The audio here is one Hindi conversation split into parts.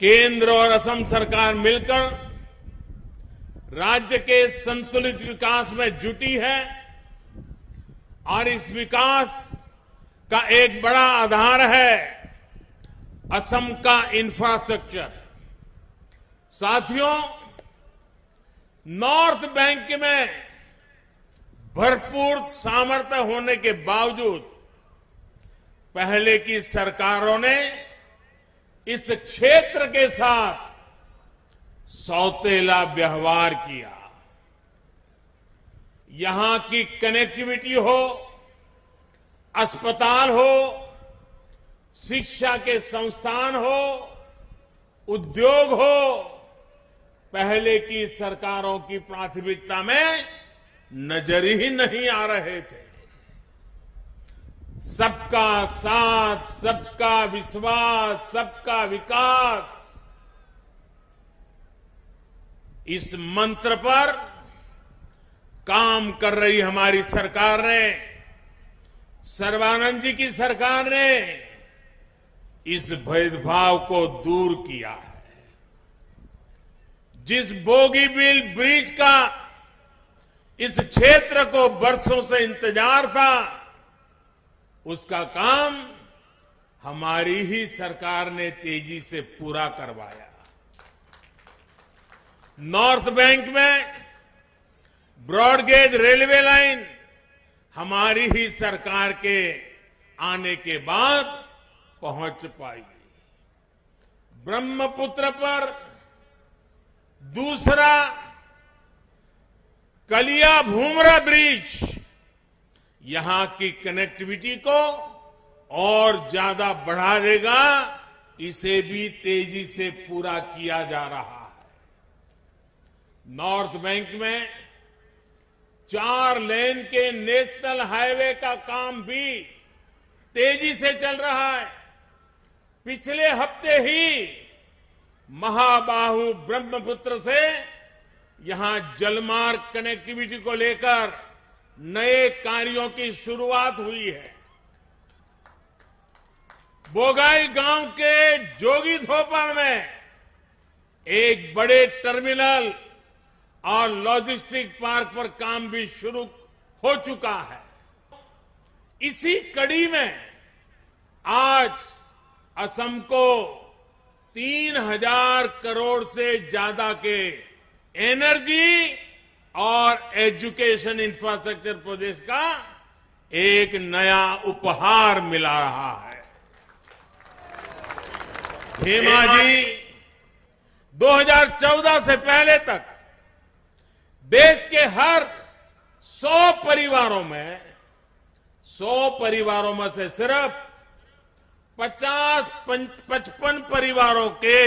केंद्र और असम सरकार मिलकर राज्य के संतुलित विकास में जुटी है और इस विकास का एक बड़ा आधार है असम का इंफ्रास्ट्रक्चर। साथियों, नॉर्थ बैंक में भरपूर सामर्थ्य होने के बावजूद पहले की सरकारों ने इस क्षेत्र के साथ सौतेला व्यवहार किया। यहां की कनेक्टिविटी हो, अस्पताल हो, शिक्षा के संस्थान हो, उद्योग हो, पहले की सरकारों की प्राथमिकता में नजर ही नहीं आ रहे थे। सबका साथ, सबका विश्वास, सबका विकास, इस मंत्र पर काम कर रही हमारी सरकार ने, सर्बानंद जी की सरकार ने इस भेदभाव को दूर किया है। जिस बोगीबील ब्रिज का इस क्षेत्र को बरसों से इंतजार था, उसका काम हमारी ही सरकार ने तेजी से पूरा करवाया। नॉर्थ बैंक में ब्रॉडगेज रेलवे लाइन हमारी ही सरकार के आने के बाद पहुंच पाई। ब्रह्मपुत्र पर दूसरा कलिया भूमरा ब्रिज यहां की कनेक्टिविटी को और ज्यादा बढ़ा देगा। इसे भी तेजी से पूरा किया जा रहा है। नॉर्थ बैंक में 4 लेन के नेशनल हाईवे का काम भी तेजी से चल रहा है। पिछले हफ्ते ही महाबाहु ब्रह्मपुत्र से यहां जलमार्ग कनेक्टिविटी को लेकर नए कार्यों की शुरुआत हुई है। बोगाई गांव के जोगीधोपा में एक बड़े टर्मिनल और लॉजिस्टिक पार्क पर काम भी शुरू हो चुका है। इसी कड़ी में आज असम को 3000 करोड़ से ज्यादा के एनर्जी और एजुकेशन इंफ्रास्ट्रक्चर प्रोजेक्ट का एक नया उपहार मिला रहा है। धेमाजी 2014 से पहले तक देश के हर 100 परिवारों में से सिर्फ 50-55 परिवारों के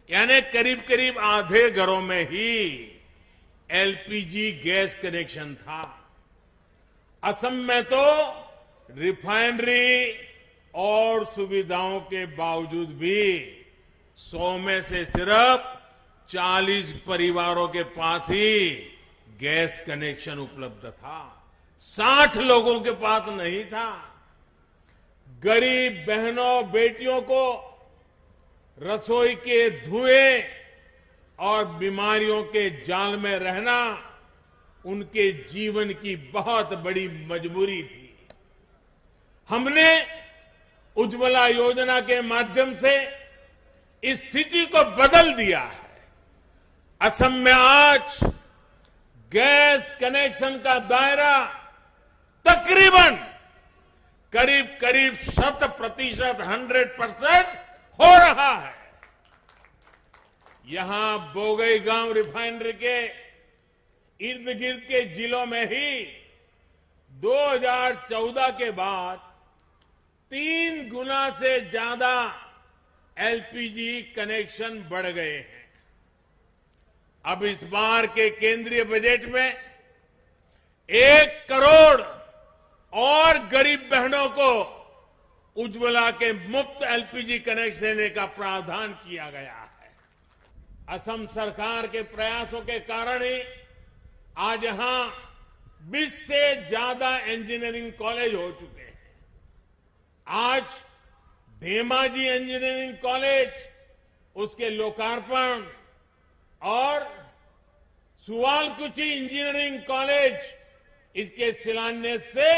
यानी करीब करीब आधे घरों में ही एलपीजी गैस कनेक्शन था। असम में तो रिफाइनरी और सुविधाओं के बावजूद भी 100 में से सिर्फ 40 परिवारों के पास ही गैस कनेक्शन उपलब्ध था। 60 लोगों के पास नहीं था। गरीब बहनों बेटियों को रसोई के धुएं और बीमारियों के जाल में रहना उनके जीवन की बहुत बड़ी मजबूरी थी। हमने उज्ज्वला योजना के माध्यम से इस स्थिति को बदल दिया है। असम में आज गैस कनेक्शन का दायरा तकरीबन करीब 100% हो रहा है। यहां बोगईगांव रिफाइनरी के इर्द गिर्द के जिलों में ही 2014 के बाद 3 गुना से ज्यादा एलपीजी कनेक्शन बढ़ गए हैं। अब इस बार के केंद्रीय बजट में 1 करोड़ और गरीब बहनों को उज्ज्वला के मुफ्त एलपीजी कनेक्शन देने का प्रावधान किया गया है। असम सरकार के प्रयासों के कारण ही आज यहां 20 से ज्यादा इंजीनियरिंग कॉलेज हो चुके हैं। आज धेमाजी इंजीनियरिंग कॉलेज उसके लोकार्पण और सुवालकुची इंजीनियरिंग कॉलेज इसके शिलान्यास से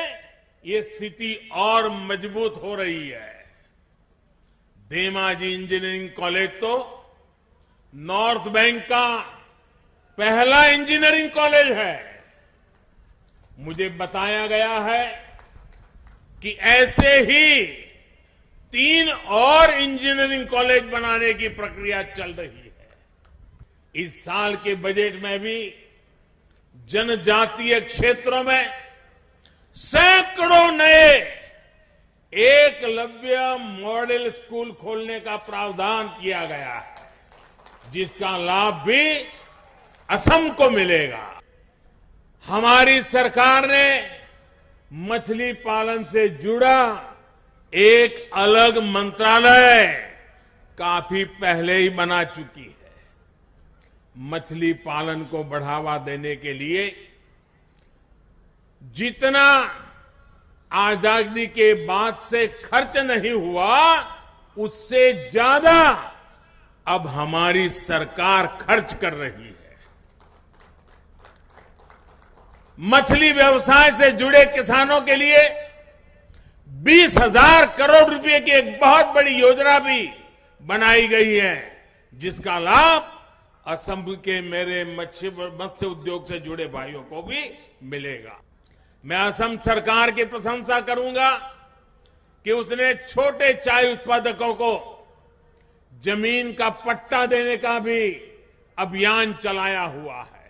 ये स्थिति और मजबूत हो रही है। धेमाजी इंजीनियरिंग कॉलेज तो नॉर्थ बैंक का पहला इंजीनियरिंग कॉलेज है। मुझे बताया गया है कि ऐसे ही 3 और इंजीनियरिंग कॉलेज बनाने की प्रक्रिया चल रही है। इस साल के बजट में भी जनजातीय क्षेत्रों में सैकड़ों नए एकलव्य मॉडल स्कूल खोलने का प्रावधान किया गया है, जिसका लाभ भी असम को मिलेगा। हमारी सरकार ने मछली पालन से जुड़ा एक अलग मंत्रालय काफी पहले ही बना चुकी है। मछली पालन को बढ़ावा देने के लिए जितना आजादी के बाद से खर्च नहीं हुआ, उससे ज्यादा अब हमारी सरकार खर्च कर रही है। मछली व्यवसाय से जुड़े किसानों के लिए 20,000 करोड़ रुपए की एक बहुत बड़ी योजना भी बनाई गई है, जिसका लाभ असम के मेरे मत्स्य उद्योग से जुड़े भाइयों को भी मिलेगा। मैं असम सरकार की प्रशंसा करूंगा कि उसने छोटे चाय उत्पादकों को जमीन का पट्टा देने का भी अभियान चलाया हुआ है।